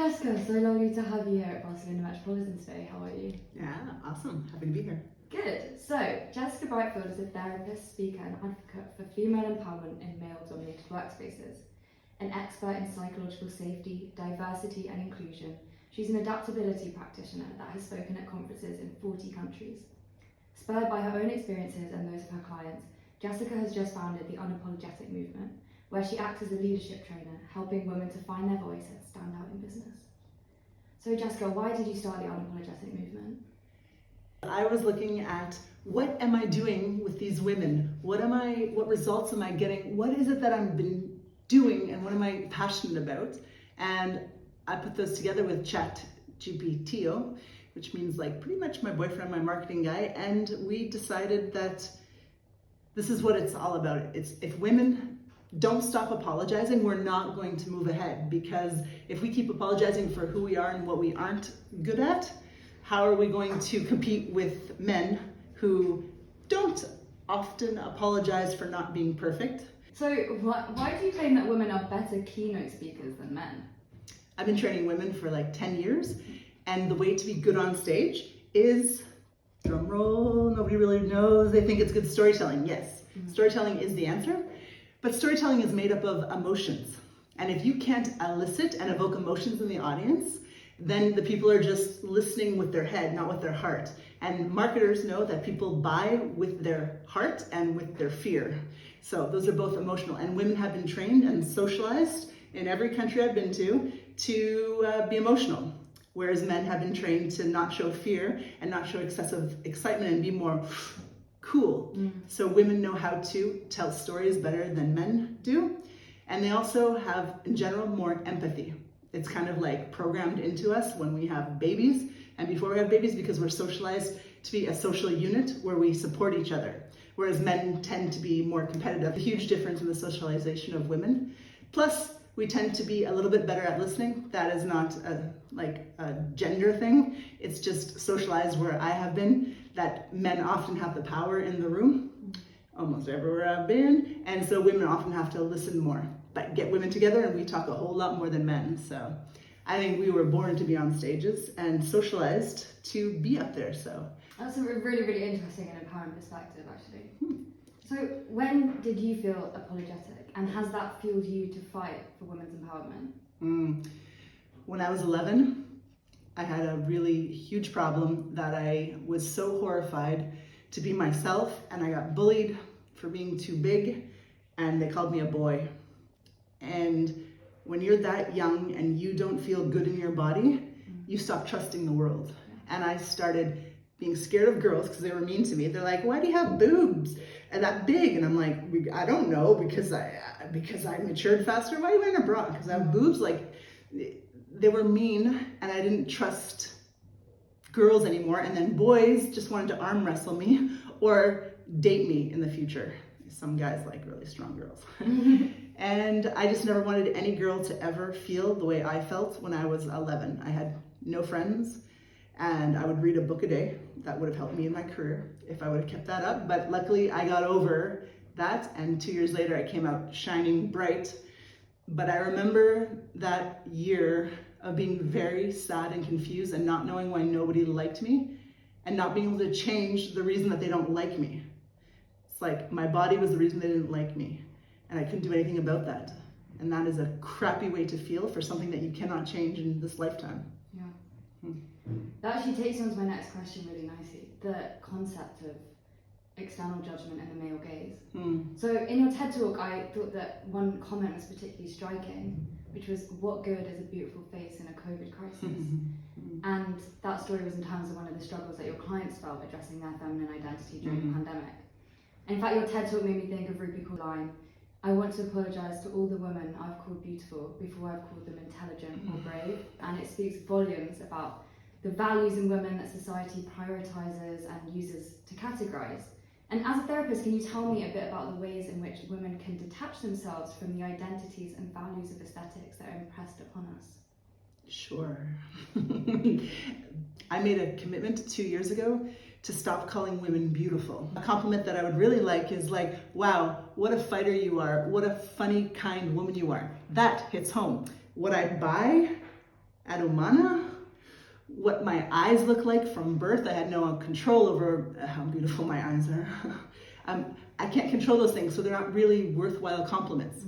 Jessica, so lovely to have you here at Barcelona Metropolitan today. How are you? Yeah, awesome. Happy to be here. Good. So, Jessica Brightfield is a therapist, speaker, and advocate for female empowerment in male-dominated workspaces. An expert in psychological safety, diversity, and inclusion, she's an adaptability practitioner that has spoken at conferences in 40 countries. Spurred by her own experiences and those of her clients, Jessica has just founded the Unapologetic movement, where she acts as a leadership trainer, helping women to find their voice and stand out in business. So Jessica, why did you start the Unapologetic movement? I was looking at what am I doing with these women? What results am I getting? What is it that I've been doing and what am I passionate about? And I put those together with ChatGPT, which means like pretty much my boyfriend, my marketing guy, and we decided that this is what it's all about. It's if women don't stop apologizing, we're not going to move ahead, because if we keep apologizing for who we are and what we aren't good at, how are we going to compete with men who don't often apologize for not being perfect? So why do you claim that women are better keynote speakers than men? I've been training women for like 10 years, and the way to be good on stage is, drum roll, nobody really knows, they think it's good storytelling. Yes, storytelling is the answer. But storytelling is made up of emotions. And if you can't elicit and evoke emotions in the audience, then the people are just listening with their head, not with their heart. And marketers know that people buy with their heart and with their fear. So those are both emotional. And women have been trained and socialized in every country I've been to be emotional. Whereas men have been trained to not show fear and not show excessive excitement and be more cool. So women know how to tell stories better than men do. And they also have, in general, more empathy. It's kind of like programmed into us when we have babies and before we have babies, because we're socialized to be a social unit where we support each other. Whereas men tend to be more competitive. A huge difference in the socialization of women. Plus, we tend to be a little bit better at listening. That is not a gender thing. It's just socialized where I have been, that men often have the power in the room, almost everywhere I've been. And so women often have to listen more. But get women together and we talk a whole lot more than men. So I think we were born to be on stages and socialized to be up there. So that's a really, really interesting and empowering perspective, actually. So when did you feel apologetic, and has that fueled you to fight for women's empowerment? When I was 11, I had a really huge problem that I was so horrified to be myself, and I got bullied for being too big, and they called me a boy. And when you're that young and you don't feel good in your body, you stop trusting the world. And I started being scared of girls because they were mean to me. They're like, why do you have boobs and that big? And I'm like, I don't know, because I matured faster. Why are you wearing a bra? Because I have boobs. Like, they were mean, and I didn't trust girls anymore. And then boys just wanted to arm wrestle me or date me in the future. Some guys like really strong girls. And I just never wanted any girl to ever feel the way I felt when I was 11. I had no friends, and I would read a book a day. That would have helped me in my career if I would have kept that up. But luckily I got over that, and 2 years later I came out shining bright. But I remember that year of being very sad and confused and not knowing why nobody liked me and not being able to change the reason that they don't like me. It's like my body was the reason they didn't like me, and I couldn't do anything about that. And that is a crappy way to feel for something that you cannot change in this lifetime. Yeah. That actually takes on to my next question really nicely, the concept of external judgment and the male gaze. So in your TED Talk, I thought that one comment was particularly striking, which was, what good is a beautiful face in a COVID crisis? And that story was in terms of one of the struggles that your clients felt addressing their feminine identity during the pandemic. And in fact, your TED Talk made me think of Ruby Kaur's line, I want to apologise to all the women I've called beautiful before I've called them intelligent or brave. And it speaks volumes about the values in women that society prioritises and uses to categorise. And as a therapist, can you tell me a bit about the ways in which women can detach themselves from the identities and values of aesthetics that are impressed upon us? Sure. I made a commitment 2 years ago to stop calling women beautiful. A compliment that I would really like is like, wow, what a fighter you are. What a funny, kind woman you are. That hits home. What I buy, Adumana, what my eyes look like from birth. I had no control over how beautiful my eyes are. I can't control those things, so they're not really worthwhile compliments.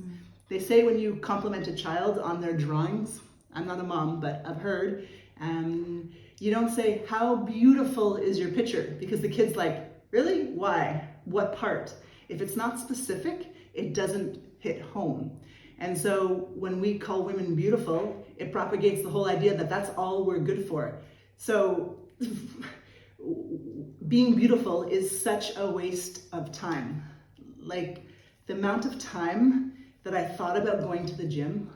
They say when you compliment a child on their drawings, I'm not a mom, but I've heard, you don't say, how beautiful is your picture? Because the kid's like, really? Why? What part? If it's not specific, it doesn't hit home. And so when we call women beautiful, it propagates the whole idea that that's all we're good for. So being beautiful is such a waste of time. Like the amount of time that I thought about going to the gym,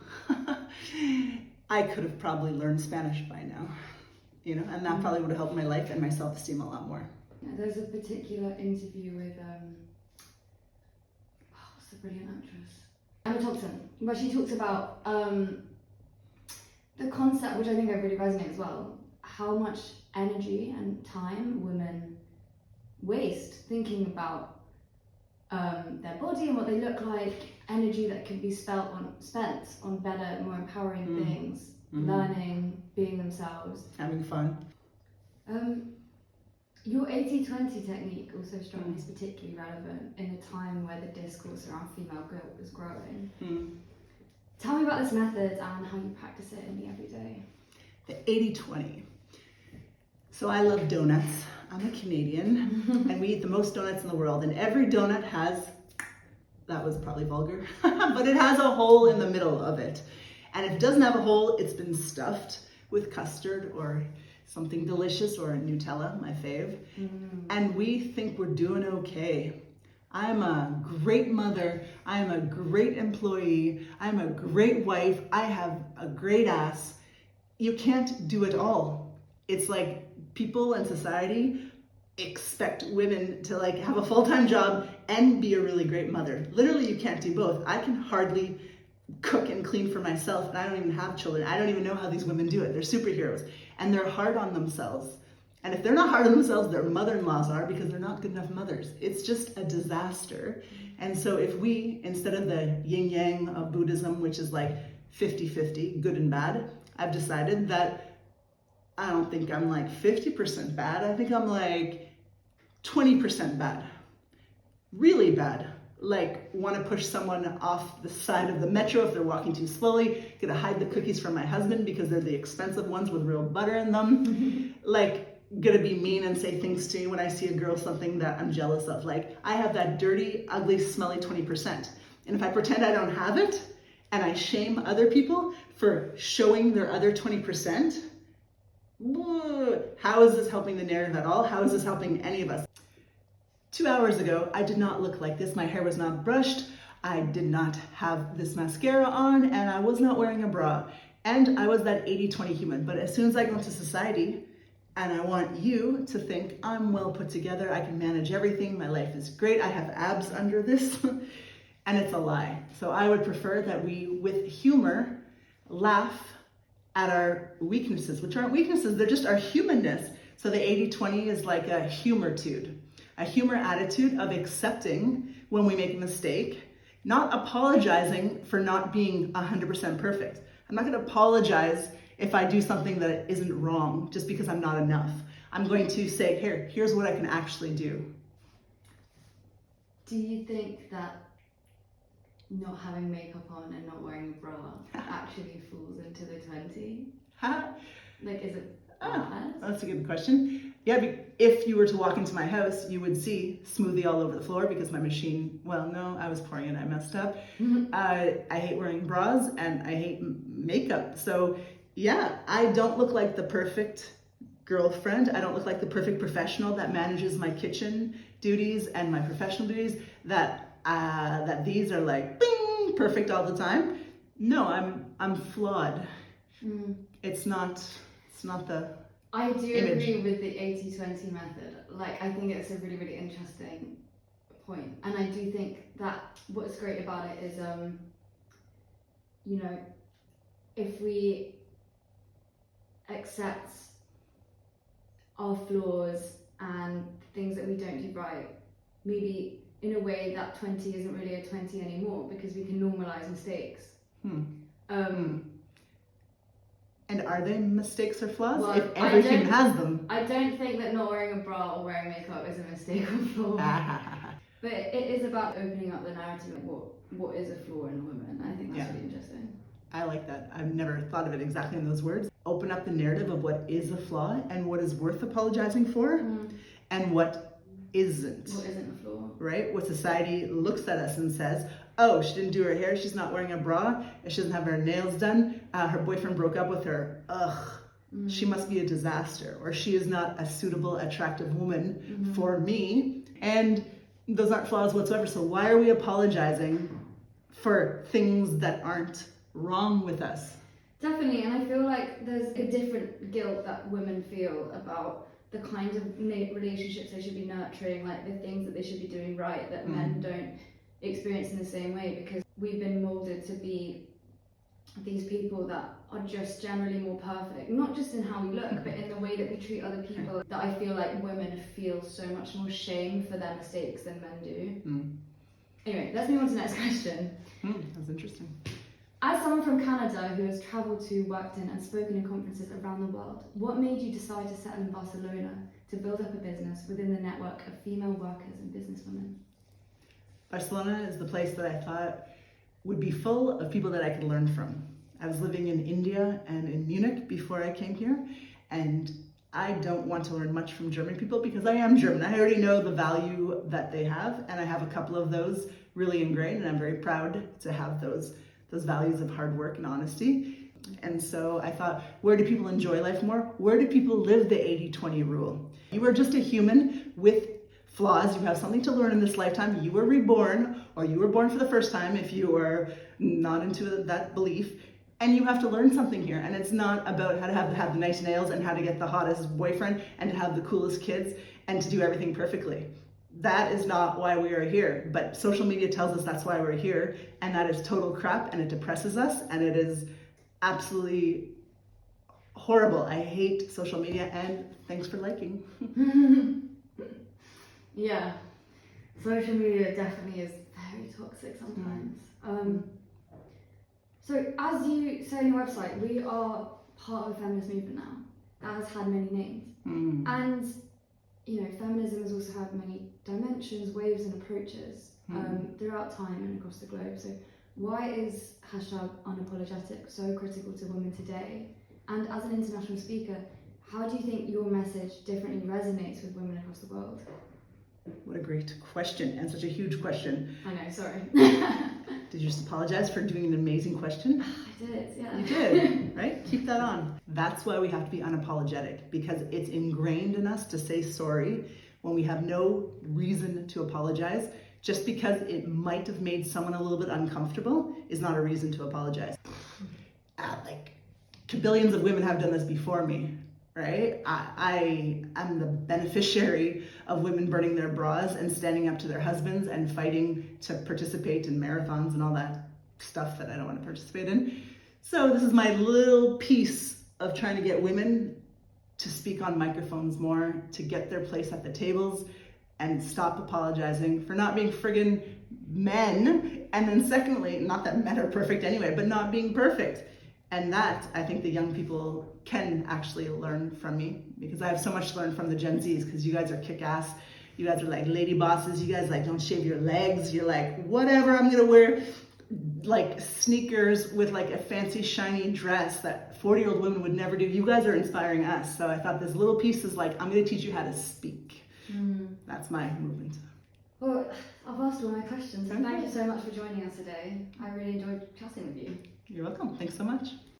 I could have probably learned Spanish by now, you know, and that probably would have helped my life and my self-esteem a lot more. Yeah, there's a particular interview with, what's the brilliant actress? Metropolitan, where she talks about the concept, which I think I really resonate as well, how much energy and time women waste thinking about their body and what they look like, energy that could be spent on better, more empowering things, learning, being themselves. Having fun. Your 80-20 technique also struck me as particularly relevant in a time where the discourse around female guilt was growing. Tell me about this method and how you practice it in the everyday. The 80-20. So I love donuts. I'm a Canadian and we eat the most donuts in the world, and every donut has, that was probably vulgar, but it has a hole in the middle of it. And if it doesn't have a hole, it's been stuffed with custard or something delicious, or Nutella, my fave. And we think we're doing okay. I'm a great mother. I'm a great employee. I'm a great wife. I have a great ass. You can't do it all. It's like people in society expect women to like have a full-time job and be a really great mother. Literally, you can't do both. I can hardly cook and clean for myself, and I don't even have children. I don't even know how these women do it. They're superheroes, and they're hard on themselves. And if they're not hard on themselves, their mother-in-laws are, because they're not good enough mothers. It's just a disaster. And so if we, instead of the yin-yang of Buddhism, which is like 50-50, good and bad, I've decided that I don't think I'm like 50% bad. I think I'm like 20% bad. Really bad. Like want to push someone off the side of the metro if they're walking too slowly, gonna hide the cookies from my husband because they're the expensive ones with real butter in them. Like gonna be mean and say things to you when I see a girl something that I'm jealous of. Like I have that dirty, ugly, smelly 20%. And if I pretend I don't have it and I shame other people for showing their other 20%, how is this helping the narrative at all? How is this helping any of us? 2 hours ago, I did not look like this. My hair was not brushed. I did not have this mascara on, and I was not wearing a bra. And I was that 80-20 human. But as soon as I go into society, and I want you to think I'm well put together, I can manage everything, my life is great, I have abs under this, and it's a lie. So I would prefer that we, with humor, laugh at our weaknesses, which aren't weaknesses, they're just our humanness. So the 80-20 is like a humor-tude. A humor attitude of accepting when we make a mistake, not apologizing for not being 100% perfect. I'm not going to apologize if I do something that isn't wrong just because I'm not enough. I'm going to say, here's what I can actually do. Do you think that not having makeup on and not wearing a bra actually falls into the 20? Like, is it bad? That's a good question. Yeah, if you were to walk into my house, you would see smoothie all over the floor because my machine, well, no, I was pouring it, I messed up. I hate wearing bras and I hate makeup. So yeah, I don't look like the perfect girlfriend. I don't look like the perfect professional that manages my kitchen duties and my professional duties, that these are like, bing, perfect all the time. No, I'm flawed. It's not the I do image. agree with the 80-20 method. Like, I think it's a really, really interesting point. And I do think that what's great about it is, you know, if we accept our flaws and things that we don't do right, maybe in a way that 20 isn't really a 20 anymore because we can normalize mistakes. And are they mistakes or flaws? Well, if every human has them. I don't think that not wearing a bra or wearing makeup is a mistake or flaw. But it is about opening up the narrative of what is a flaw in a woman. I think that's really interesting. I like that. I've never thought of it exactly in those words. Open up the narrative of what is a flaw and what is worth apologizing for and what isn't. What isn't a flaw? Right? What society looks at us and says, oh, she didn't do her hair, she's not wearing a bra, she doesn't have her nails done, her boyfriend broke up with her, she must be a disaster, or she is not a suitable, attractive woman for me. And those aren't flaws whatsoever, so why are we apologizing for things that aren't wrong with us? Definitely, and I feel like there's a different guilt that women feel about the kinds of relationships they should be nurturing, like the things that they should be doing right that men don't experience in the same way, because we've been molded to be these people that are just generally more perfect, not just in how we look, but in the way that we treat other people, that I feel like women feel so much more shame for their mistakes than men do. Anyway, let's move on to the next question. That's interesting. As someone from Canada who has travelled to, worked in and spoken in conferences around the world, what made you decide to settle in Barcelona to build up a business within the network of female workers and businesswomen? Barcelona is the place that I thought would be full of people that I could learn from. I was living in India and in Munich before I came here, and I don't want to learn much from German people because I am German. I already know the value that they have, and I have a couple of those really ingrained, and I'm very proud to have those values of hard work and honesty. And so I thought, where do people enjoy life more? Where do people live the 80-20 rule? You are just a human with flaws. You have something to learn in this lifetime. You were reborn, or you were born for the first time if you are not into that belief. And you have to learn something here. And it's not about how to have the nice nails and how to get the hottest boyfriend and to have the coolest kids and to do everything perfectly. That is not why we are here. But social media tells us that's why we're here. And that is total crap, and it depresses us, and it is absolutely horrible. I hate social media, and thanks for liking. Yeah, social media definitely is very toxic sometimes. So as you say on your website, we are part of a feminist movement now that has had many names. And you know, feminism has also had many dimensions, waves and approaches throughout time and across the globe. So why is #Unapologetic so critical to women today? And as an international speaker, how do you think your message differently resonates with women across the world? What a great question, and such a huge question. I know, sorry. Did you just apologize for doing an amazing question? I did, yeah. You did, right? Keep that on. That's why we have to be unapologetic, because it's ingrained in us to say sorry when we have no reason to apologize. Just because it might have made someone a little bit uncomfortable is not a reason to apologize. Like, billions of women have done this before me, right? I am the beneficiary of women burning their bras and standing up to their husbands and fighting to participate in marathons and all that stuff that I don't want to participate in. So this is my little piece of trying to get women to speak on microphones more, to get their place at the tables, and stop apologizing for not being friggin' men. And then secondly, not that men are perfect anyway, but not being perfect. And that, I think the young people can actually learn from me, because I have so much to learn from the Gen Zs, because you guys are kick-ass. You guys are like lady bosses. You guys like don't shave your legs. You're like, whatever, I'm gonna wear like sneakers with like a fancy shiny dress that 40-year-old women would never do. You guys are inspiring us. So I thought this little piece is like, I'm gonna teach you how to speak. That's my movement. Well, I've asked all my questions. Thank you so much for joining us today. I really enjoyed chatting with you. You're welcome. Thanks so much.